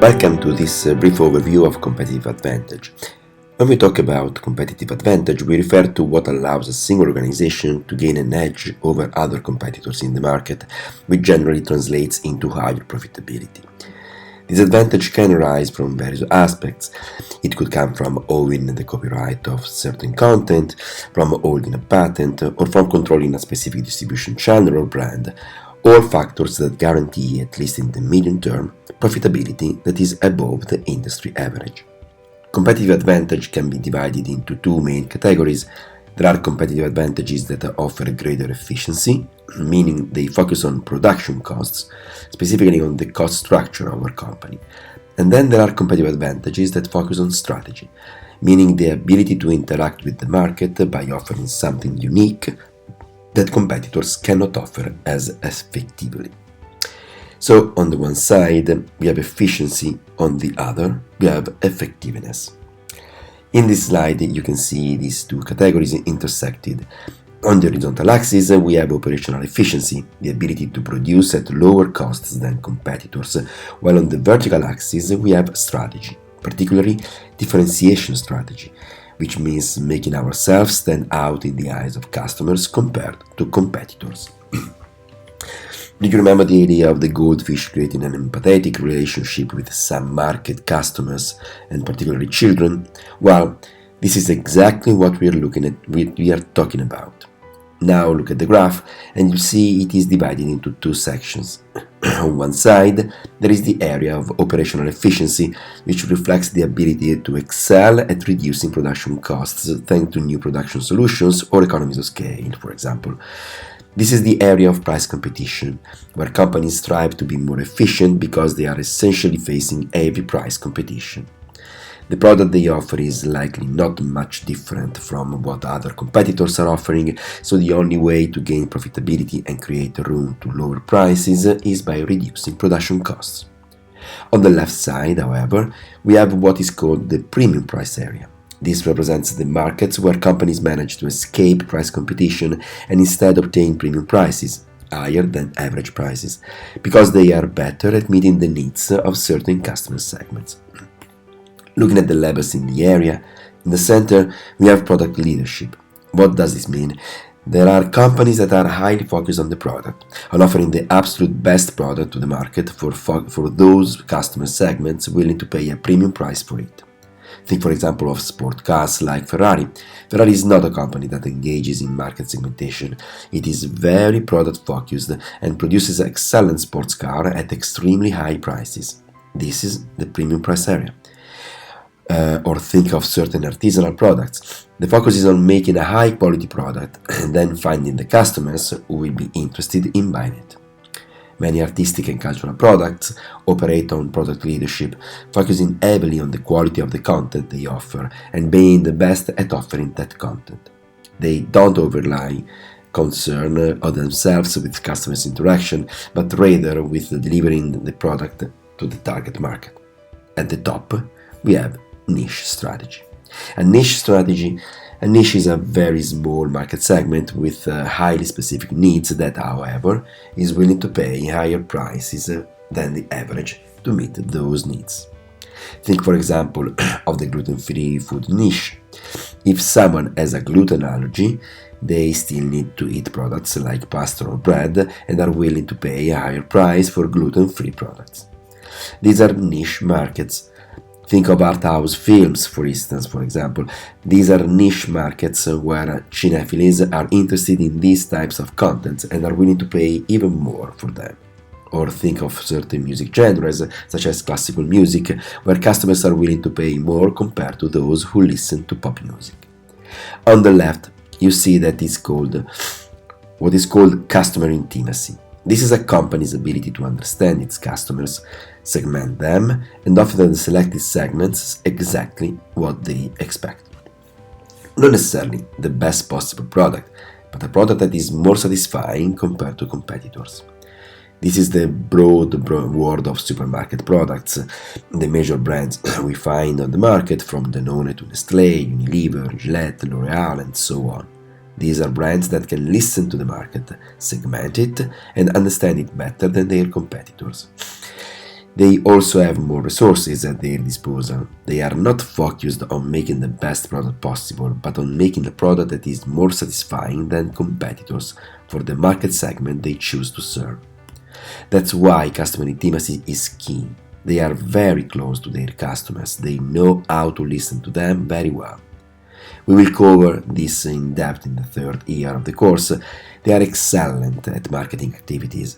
Welcome to this brief overview of competitive advantage. When we talk about competitive advantage, we refer to what allows a single organization to gain an edge over other competitors in the market, which generally translates into higher profitability. This advantage can arise from various aspects. It could come from owning the copyright of certain content, from holding a patent, or from controlling a specific distribution channel or brand, all factors that guarantee, at least in the medium term, profitability that is above the industry average. Competitive advantage can be divided into two main categories. There are competitive advantages that offer greater efficiency, meaning they focus on production costs, specifically on the cost structure of our company. And then there are competitive advantages that focus on strategy, meaning the ability to interact with the market by offering something unique that competitors cannot offer as effectively. So on the one side, we have efficiency, on the other, we have effectiveness. In this slide, you can see these two categories intersected. On the horizontal axis, we have operational efficiency, the ability to produce at lower costs than competitors, while on the vertical axis, we have strategy, particularly differentiation strategy, which means making ourselves stand out in the eyes of customers compared to competitors. Do you remember the idea of the goldfish creating an empathetic relationship with some market customers, and particularly children? Well, this is exactly what we are talking about. Now look at the graph, and you see it is divided into two sections. On one side, there is the area of operational efficiency, which reflects the ability to excel at reducing production costs thanks to new production solutions or economies of scale, for example. This is the area of price competition, where companies strive to be more efficient because they are essentially facing heavy price competition. The product they offer is likely not much different from what other competitors are offering, so the only way to gain profitability and create room to lower prices is by reducing production costs. On the left side, however, we have what is called the premium price area. This represents the markets where companies manage to escape price competition and instead obtain premium prices, higher than average prices, because they are better at meeting the needs of certain customer segments. Looking at the levels in the area, in the center we have product leadership. What does this mean? There are companies that are highly focused on the product, on offering the absolute best product to the market for those customer segments willing to pay a premium price for it. Think, for example, of sport cars like Ferrari. Ferrari is not a company that engages in market segmentation. It is very product-focused and produces excellent sports cars at extremely high prices. This is the premium price area. Or think of certain artisanal products. The focus is on making a high-quality product and then finding the customers who will be interested in buying it. Many artistic and cultural products operate on product leadership, focusing heavily on the quality of the content they offer and being the best at offering that content. They don't overly concern themselves with customers' interaction, but rather with delivering the product to the target market. At the top, we have niche strategy. A niche is a very small market segment with highly specific needs that, however, is willing to pay higher prices than the average to meet those needs. Think, for example, of the gluten-free food niche. If someone has a gluten allergy, they still need to eat products like pasta or bread and are willing to pay a higher price for gluten-free products. These are niche markets. Think of art house films, for instance, for example. These are niche markets where cinephiles are interested in these types of content and are willing to pay even more for them. Or think of certain music genres, such as classical music, where customers are willing to pay more compared to those who listen to pop music. On the left, you see that what is called customer intimacy. This is a company's ability to understand its customers, segment them, and offer the selected segments exactly what they expect. Not necessarily the best possible product, but a product that is more satisfying compared to competitors. This is the broad world of supermarket products, the major brands we find on the market, from Danone to Nestlé, Unilever, Gillette, L'Oreal, and so on. These are brands that can listen to the market, segment it, and understand it better than their competitors. They also have more resources at their disposal. They are not focused on making the best product possible, but on making a product that is more satisfying than competitors for the market segment they choose to serve. That's why customer intimacy is key. They are very close to their customers. They know how to listen to them very well. We will cover this in depth in the third year of the course. They are excellent at marketing activities.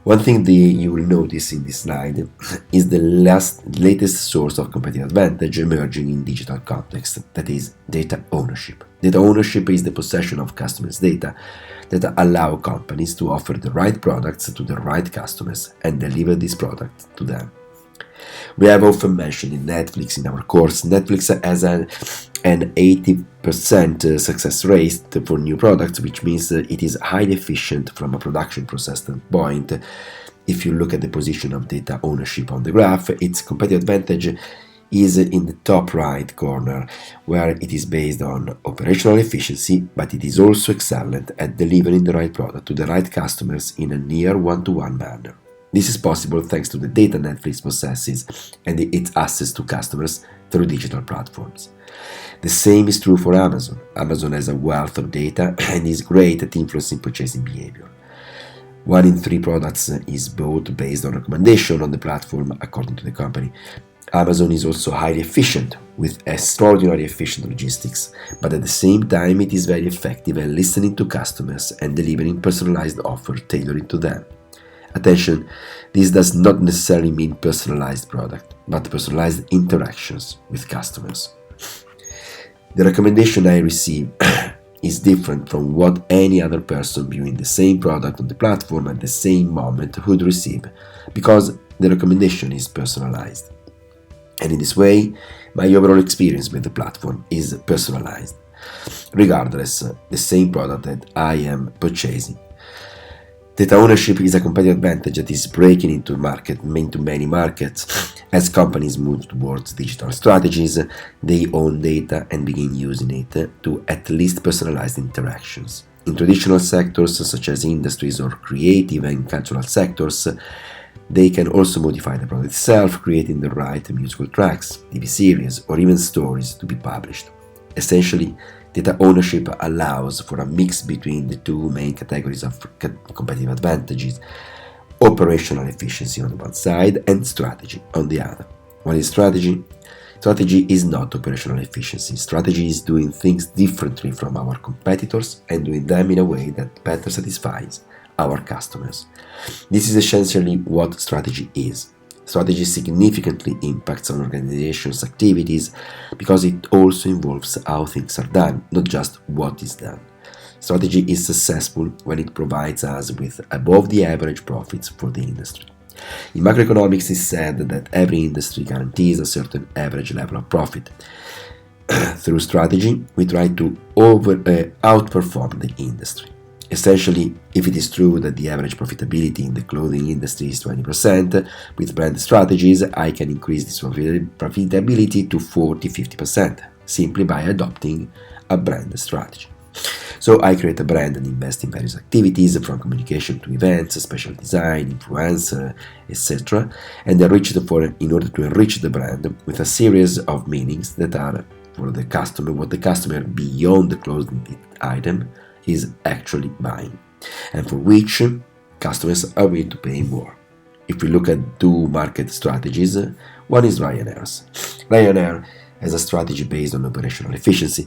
One thing you will notice in this slide is the latest source of competitive advantage emerging in digital context, that is data ownership. Data ownership is the possession of customers' data that allow companies to offer the right products to the right customers and deliver this product to them. We have often mentioned in Netflix in our course. Netflix has an 80% success rate for new products, which means it is highly efficient from a production process standpoint. If you look at the position of data ownership on the graph, its competitive advantage is in the top right corner, where it is based on operational efficiency, but it is also excellent at delivering the right product to the right customers in a near one-to-one manner. This is possible thanks to the data Netflix possesses and its access to customers through digital platforms. The same is true for Amazon. Amazon has a wealth of data and is great at influencing purchasing behavior. 1 in 3 products is bought based on recommendation on the platform, according to the company. Amazon is also highly efficient, with extraordinarily efficient logistics, but at the same time it is very effective at listening to customers and delivering personalized offers tailored to them. Attention, this does not necessarily mean personalized product, but personalized interactions with customers. The recommendation I receive is different from what any other person viewing the same product on the platform at the same moment would receive, because the recommendation is personalized. And in this way, my overall experience with the platform is personalized, regardless the same product that I am purchasing. Data ownership is a competitive advantage that is breaking into many markets. As companies move towards digital strategies, they own data and begin using it to at least personalize interactions. In traditional sectors such as industries or creative and cultural sectors, they can also modify the product itself, creating the right musical tracks, TV series, or even stories to be published. Essentially, data ownership allows for a mix between the two main categories of competitive advantages: operational efficiency on the one side and strategy on the other. What is strategy? Strategy is not operational efficiency. Strategy is doing things differently from our competitors and doing them in a way that better satisfies our customers. This is essentially what strategy is. Strategy significantly impacts on organizations' activities because it also involves how things are done, not just what is done. Strategy is successful when it provides us with above the average profits for the industry. In macroeconomics, it's said that every industry guarantees a certain average level of profit. Through strategy, we try to outperform the industry. Essentially, if it is true that the average profitability in the clothing industry is 20%, with brand strategies, I can increase this profitability to 40-50% simply by adopting a brand strategy. So I create a brand and invest in various activities, from communication to events, special design, influencer, etc., and in order to enrich the brand with a series of meanings that are for the customer what the customer beyond the clothing item is actually buying, and for which customers are willing to pay more. If we look at two market strategies, one is Ryanair's. Ryanair has a strategy based on operational efficiency.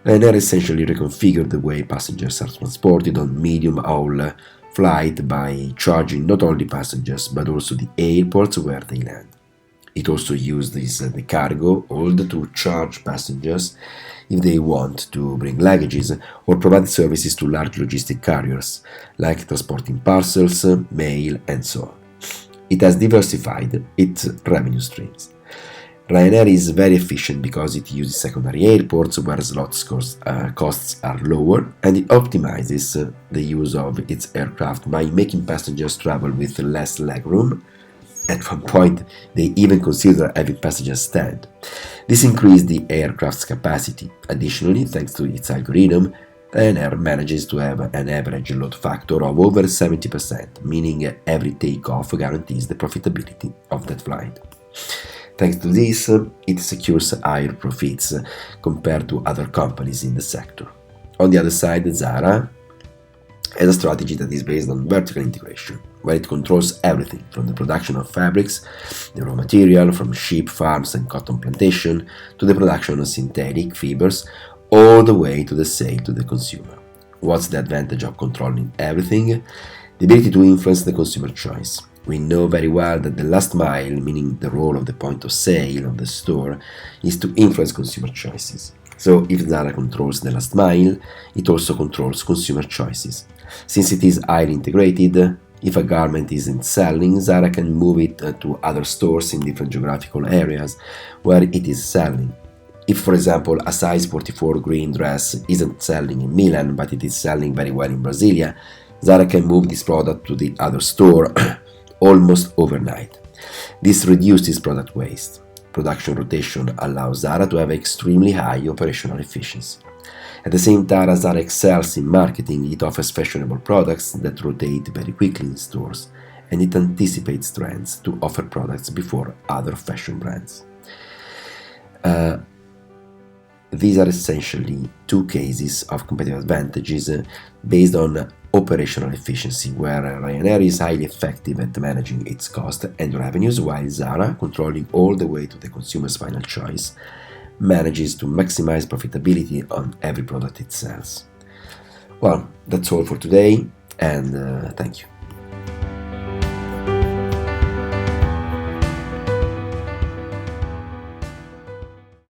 Ryanair essentially reconfigured the way passengers are transported on medium-haul flight by charging not only passengers but also the airports where they land. It also uses the cargo hold to charge passengers if they want to bring luggages or provide services to large logistic carriers, like transporting parcels, mail, and so on. It has diversified its revenue streams. Ryanair is very efficient because it uses secondary airports where slots costs are lower, and it optimizes the use of its aircraft by making passengers travel with less legroom. At one point, they even consider having passengers stand. This increased the aircraft's capacity. Additionally, thanks to its algorithm, Ryanair manages to have an average load factor of over 70%, meaning every takeoff guarantees the profitability of that flight. Thanks to this, it secures higher profits compared to other companies in the sector. On the other side, Zara has a strategy that is based on vertical integration, where it controls everything from the production of fabrics, the raw material from sheep farms and cotton plantation, to the production of synthetic fibers, all the way to the sale to the consumer. What's the advantage of controlling everything? The ability to influence the consumer choice. We know very well that the last mile, meaning the role of the point of sale of the store, is to influence consumer choices. So if Zara controls the last mile, it also controls consumer choices. Since it is highly integrated, if a garment isn't selling, Zara can move it to other stores in different geographical areas where it is selling. If, for example, a size 44 green dress isn't selling in Milan but it is selling very well in Brasilia, Zara can move this product to the other store almost overnight. This reduces product waste. Production rotation allows Zara to have extremely high operational efficiency. At the same time as Zara excels in marketing, it offers fashionable products that rotate very quickly in stores, and it anticipates trends to offer products before other fashion brands. These are essentially two cases of competitive advantages based on operational efficiency, where Ryanair is highly effective at managing its cost and revenues, while Zara, controlling all the way to the consumer's final choice, manages to maximize profitability on every product it sells. Well, that's all for today, and thank you.